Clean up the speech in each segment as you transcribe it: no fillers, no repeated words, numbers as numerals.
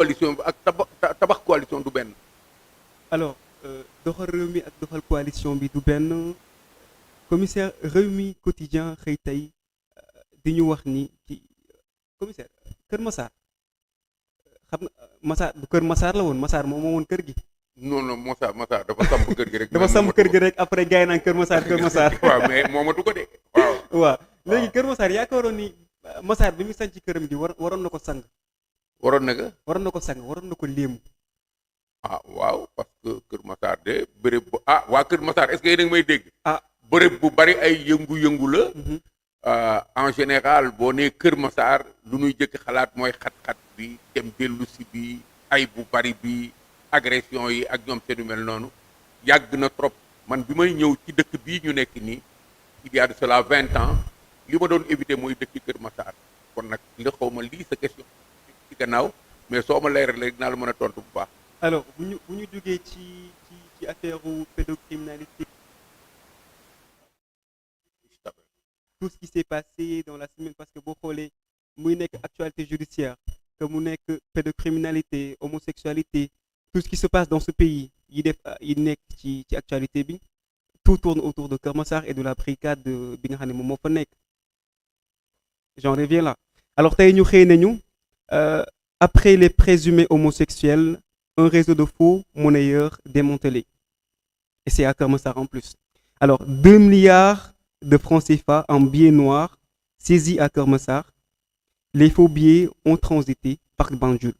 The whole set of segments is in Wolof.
coalition bi ak tabax coalition du benn. alors doxal réew mi ak doxal coalition bi du benn commissaire Rewmi Quotidien xëy tey di ñu wax ni ci commissaire Kër Massar xam na Massar du Kër Massar la woon Massar moom moo woon kër gi. non non Moussa dafa samp kër gi rek. dafa samp kër gi rek après gars yi naan Kër Massar Kër Massar. waaw mais moomatu ko de waaw. waaw léegi Kër Massar yaakaaroon ni Massar bi mu sañ ci këram gi waroon na ko sang. waroon na ko. waroon na ko sang waroon na ko léemu. ah waaw parce que Kër Massar de béréb bu waa Kër Massar est-ce que yéen a ngi may dégg. béréb bu bari ay yëngu-yëngu la. en général boo nee Kër Massar lu ñuy jëkk xalaat mooy xat-xat bi dem dellu si bi ay bu bari bi agression yi ak ñoom seen yu mel noonu yàgg na trop man bi may ñëw ci dëkk bii ñu nekk nii il y a de cela 20 ans li ma doon éviter mooy dëkk Kër Massar kon nag nga xaw ma lii sa question ci gannaaw mais soo ma leeralee dinaa la mën a tontu bu baax. alors bu ñu jógee ci affaire pédocriminalité. tout ce qui s'est passé dans la semaine parce que boo xoolee muy nekk actualité judiciaire que mu nekk pédocriminalité homosexualité tout ce qui se passe dans ce pays yi nekk ci actualité bi tout tourne autour de Kër Massar et de la brigade bi nga xam ne moom moo fa nekk j'en reviens là alors tey ñu xëy nañu après les présumés homosexuels un réseau de faux monnayeurs démantelé et c'est à Kër Massar en plus alors 2 milliards de francs CFA en billets noirs saisis à Kër Massar. Les faux billets ont transité par Banjul.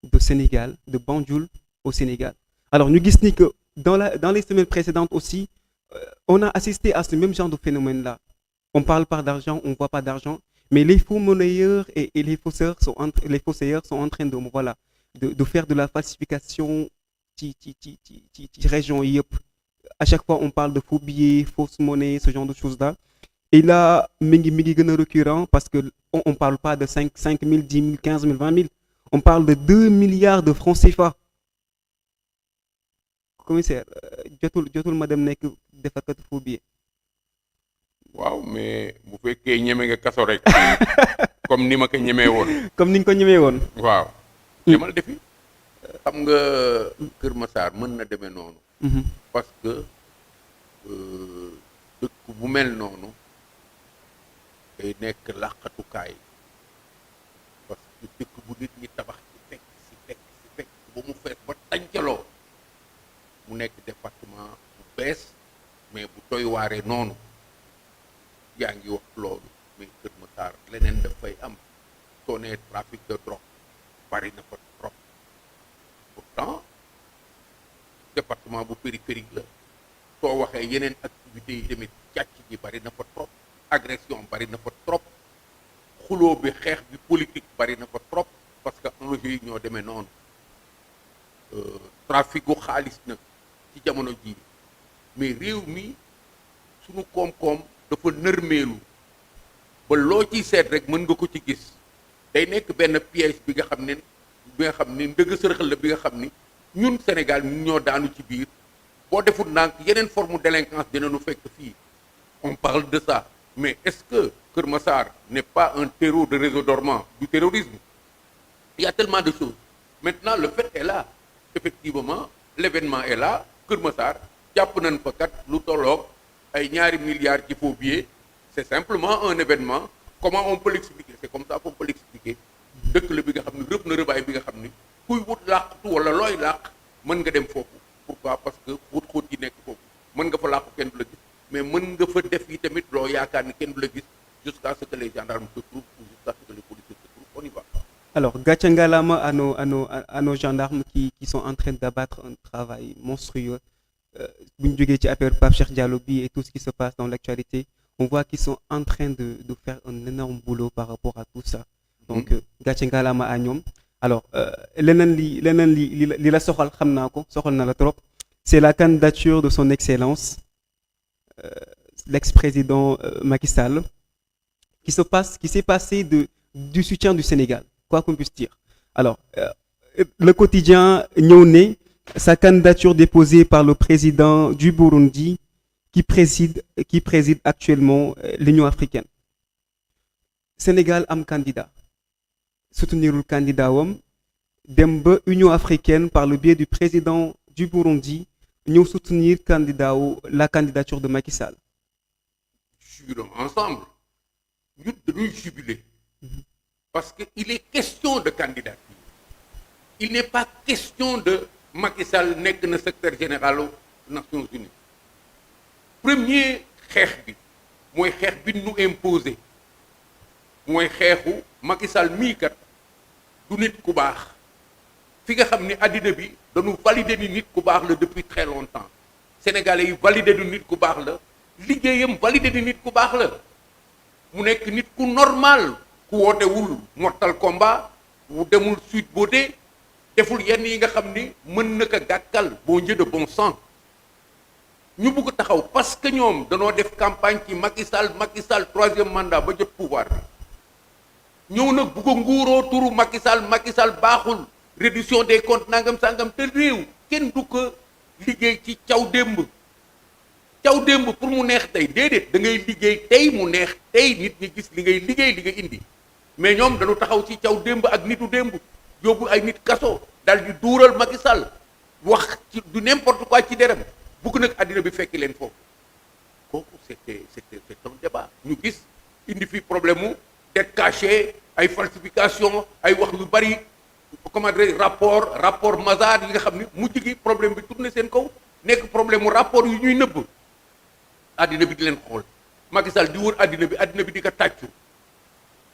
De Sénégal, de Banjul au Sénégal. Alors, nous disons que dans les semaines précédentes aussi, on a assisté à ce même genre de phénomène-là. On ne parle pas d'argent, on ne voit pas d'argent, mais les faux monnayeurs et les faussaires sont en train de faire de la falsification ci région yëpp. À chaque fois, on parle de faux billets, fausses monnaies, ce genre de choses-là. Et là, mi ngi gën a récurrent parce que on parle pas de 5 000, 10 000, 15 000, 20 000. On parle de 2 milliards de francs CFA. Commissaire, jotul ma dem nekk defarkatu faux billets. waaw mais bu fekkee ñeme nga kaso rek. comme ni ma ko ñemee woon. comme ni nga ko ñemee woon. waaw. demal defi. xam nga Kër Massar mën na demee noonu. parce que dëkk bu mel noonu day nekk làqatukaay parce que dëkk bu nit ñi tabax ci fekk ba mu fees ba tàncaloo mu nekk département bu bees mais bu doy waaree noonu yaa ngi wax loolu mais Kër Massar leneen dafay am soo nee trafic de drogue bari na fa trop pourtant département bu périphérique la soo waxee yeneen activités yi tamit càcc ji bari na fa trop agression bari na fa trop xuloo bi xeex bi politique bari na fa trop parce que enjeux yi ñoo demee noonu trafic gu xaalis nag ci jamono ji mais réew mi sunu koom-koom dafa nërmeelu ba loo ciy seet rek mën nga ko ci gis day nekk benn piège bi nga xam ne ndëgg sërxal la bi nga xam ni ñun Sénégal ñun ñoo daanu ci biir boo deful ndànk yeneen forme de délinquance dina nu fekk fii on parle de ça mais est-ce que Kër Massar n'est pas un terreau de réseau dormant du terrorisme il y a tellement de choses maintenant le fait est là effectivement l'événement est là Kër Massar jàpp nañ fa kat lu tolloog ay ñaari milliards ci faux billets c'est simplement un événement comment on peut l'expliquer c'est comme ça qu'on peut l'expliquer dëkk la bi nga xam ne rëb na rëbaay bi nga xam ni kuy wut làqtu wala looy làq mën nga dem foofu pourquoi parce que xóot yi nekk foofu mën nga fa làqu kenn du la gis mais mën nga fa def yi tamit loo yaakaar ni kenn du la gis jusqu'à ce que les gendarmes se trouvent ou jusqu'à ce que les policiers se trouvent on y va. Alors gàcce ngalaama à nos gendarmes qui sont en train d'abattre un travail monstrueux bu ñu jógee ci affaire Pape Cheikh Diallo bi et tout ce qui se passe dans l'actualité on voit qu'ils sont en train de faire un énorme boulot par rapport à tout ça donc gàcce ngalaama à ñoom. Alors leneen li la soxal xam naa ko soxal na la trop c'est la candidature de son excellence l'ex-président Macky Sall qui s'est passé du soutien du Sénégal quoi qu'on puisse dire alors le quotidien ñëw ne sa candidature déposée par le président du Burundi qui préside actuellement l'Union africaine Sénégal am candidat soutenir le candidat wam dem ba Union africaine par le biais du président du Burundi ñëw soutenir la candidature de Macky Sall. Jurons ensemble ñun dañuy jubiler parce que il est question de candidature. Il n'est pas question de Macky Sall nekk na secrétaire général aux Nations Unies. Premier xeex bi mooy xeex bi nu imposé mooy xeexu Macky Sall mii kat du nit ku baax fi nga xam ni àddina bi dañu valider ni nit ku baax la depuis très longtemps sénégalais yi valider du nit ku baax la liggéeyam valider ni nit ku baax la mu nekk nit ku normal ku wootewul mortal combat wu demul Sweet Beauté deful yenn yi nga xam ni mën na ko gàkkal bon Dieu de bon sang ñu bugg taxaw parce que ñoom danoo def campagne ci Macky Sall troisième mandat ba jot pouvoir bi ñëw nag bugg a nguuroo turu Macky Sall baaxul réduction des comptes nangam sangam te réew kenn du ko liggéey ci caw démb pour mu neex tey déedéet da ngay liggéey tey mu neex tey nit ñi gis li ngay liggéey li nga indi mais ñoom dañu taxaw ci caw démb ak nitu démb yóbbu ay nit kaso dal di duural Macky Sall wax ci du n'importe quoi ci deram bugg nag àddina bi fekki leen foofu kooku c'est un débat ñu gis indi fi problème mu dette cachée ay falsification ay wax yu bari comment dire rapport Mazars yi nga xam ni mujj gi problème bi tourné seen kaw nekk problème mu rapport yu ñuy nëbb àddina bi di leen xool Macky Sall di wër àddina bi di ko tàccu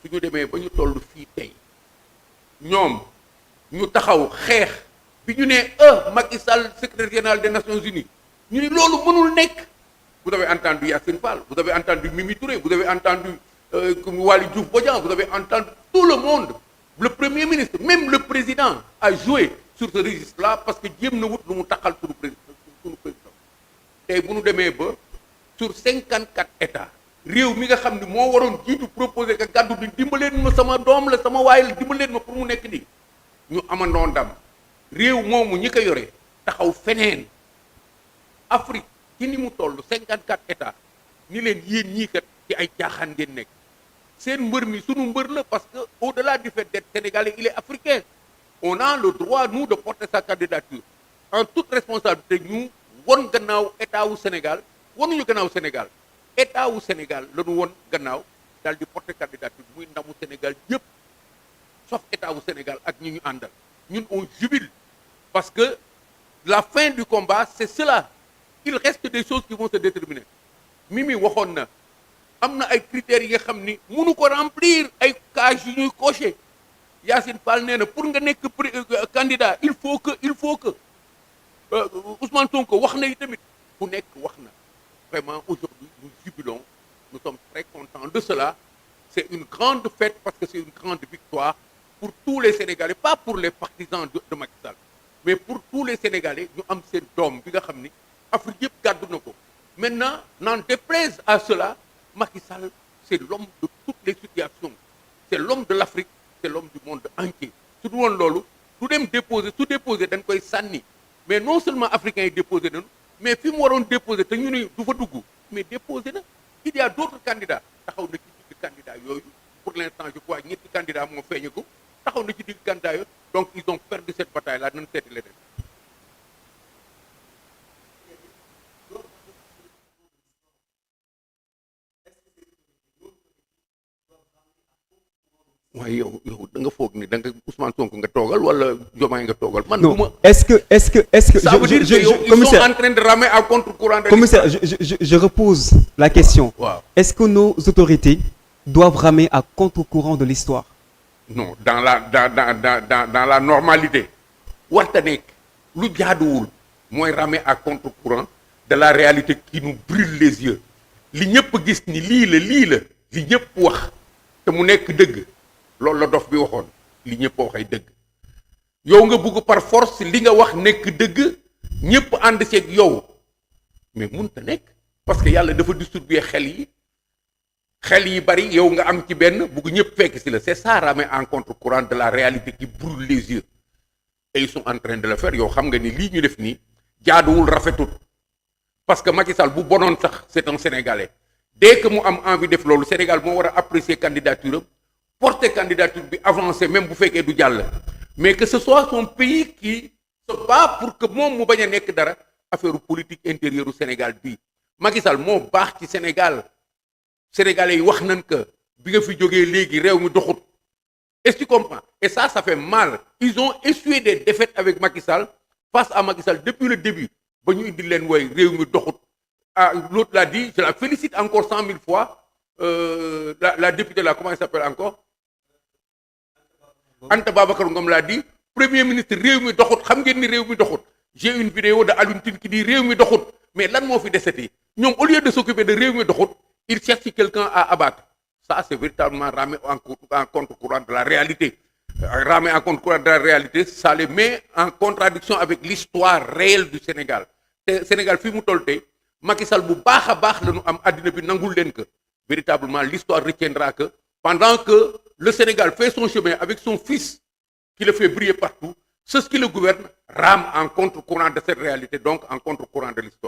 su ñu demee ba ñu toll fii tey ñoom ñu taxaw xeex bi ñu ne Macky Sall secrétaire général des Nations Unies ñu ni loolu mënul nekk vous avez entendu Yassine Fall vous avez entendu Mimi Touré vous avez entendu Waly Diouf Bodian vous avez entendu tout le monde le premier ministre même le président a joué sur ce registre là parce que jéem na wut lu mu taxal suñu président tey bu ñu demee ba sur 54 états réew mi nga xam ni moo waroon jiitu proposé ka gàddu di dimbaleen ma sama doom la sama waay la dimbaleen ma pour mu nekk nii ñu amandoo ndam réew moomu ñi ko yore taxaw feneen Afrique ci ni mu toll 54 états ni leen yéen ñii kat ci ay caaxaan ngeen nekk seen mbër mi sunu mbër la parce que au-delà du fait d'être sénégalais il est africain on a le droit nous de porter sa candidature en toute responsabilité ñu won gannaaw état wu Sénégal wonuñu gannaaw Sénégal état wu Sénégal la ñu won gannaaw daal di porter candidature muy ndamu Sénégal yëpp sauf état wu Sénégal ak ñi ñu àndal ñun on jubile parce que la fin du combat c'est cela il reste des choses qui vont se déterminer Mimi waxoon na am na ay critères yi nga xam ni mënu ko remplir ay cases yu ñuy cocher Yassine Fall nee na pour nga nekk candidat il faut que Ousmane Sonko wax na yi tamit ku nekk wax na vraiment aujourd'hui nous jubilons nous sommes très contents de cela c'est une grande fête parce que c'est une grande victoire pour tous les Sénégalais pas pour les partisans de Macky Sall mais pour tous les Sénégalais ñu am seen doom bi nga xam ni Afrique yëpp gàddu na ko maintenant n'en déplaise à cela Macky Sall c'est l'homme de toutes les situations c'est l'homme de l'Afrique c'est l'homme du monde entier su du woon loolu du dem déposer su déposer dañ koy sànni mais non seulement africains yi déposer nañu mais fi mu waroon déposer te ñu ne du fa dugg mais déposer na il y a d'autres candidats taxaw na ci digg candidats yooyu pour l'instant je crois ñetti candidats moo feeñe ko taxaw na ci digg candidats yooyu donc ils ont perdu cette bataille là nañ seeti leneen waaye yow da nga foog ni da nga Ousmane Sonko nga toogal wala Diomaye nga toogal. man non duma est-ce que ça veut dire que yow ils sont en train de ramer à contre-courant de commissaire je repose la question. waaw est-ce que nos autorités doivent ramer à contre-courant de l'histoire? non dans la normalité warta nekk lu jaaduwul mooy ramer à contre-courant de la réalité qui nous brûle les yeux li ñëpp gis ni lii la li ñëpp wax te mu nekk dëgg loolu la dof bi waxoon li ñëpp wax ay dëgg yow nga bugg par force li nga wax nekk dëgg ñëpp ànd seeg yow mais mënta nekk parce que yàlla dafa distribuer xel yi bari yow nga am ci benn bugg ñëpp fekk si la c'est ça ramer en contre-courant de la réalité qui brûle les yeux et ils sont en train de le faire yow xam nga ni lii ñu def nii jaaduwul rafetul parce que Macky Sall bu bonoon sax c'est un Sénégalais dès que mu am envie def loolu Sénégal moo war a apprécier candidature am porter candidature bi avancer même bu fekkee du jàll mais que ce soit son pays qui se bat pour que moom mu bañ a nekk dara affaire politique intérieure u Sénégal bii Macky Sall moo baax ci Sénégal sénégalais yi wax nañ que bi nga fi jógee léegi réew mi doxut est-ce que tu comprends et ça fait mal ils ont essuyé des défaites avec Macky Sall face à Macky Sall depuis le début ba ñu indi leen wooy réew mi doxut ah l'autre l'a dit je la félicite encore 100 000 fois la députée là comment elle s'appelle encore Anta Babacar Ngom l'a dit premier ministre réew mi doxut xam ngeen ni réew mi doxut j'ai une vidéo de Alioune Tine qui dit réew mi doxut mais lan moo fi deseti ñoom au lieu de s'occuper de réew mi doxut ils cherchent quelqu'un à abattre ça c'est véritablement ramer en contre-courant de la réalité ramer en contre-courant de la réalité ça les met en contradiction avec l'histoire réelle du Sénégal te Sénégal fii mu toll tey Macky Sall bu baax a baax la ñu am addina bi nangul leen que véritablement l'histoire retiendra que pendant que le Sénégal fait son chemin avec son fils qui le fait briller partout, ceux qui le gouvernent rament en contre-courant de cette réalité, donc en contre-courant de l'histoire.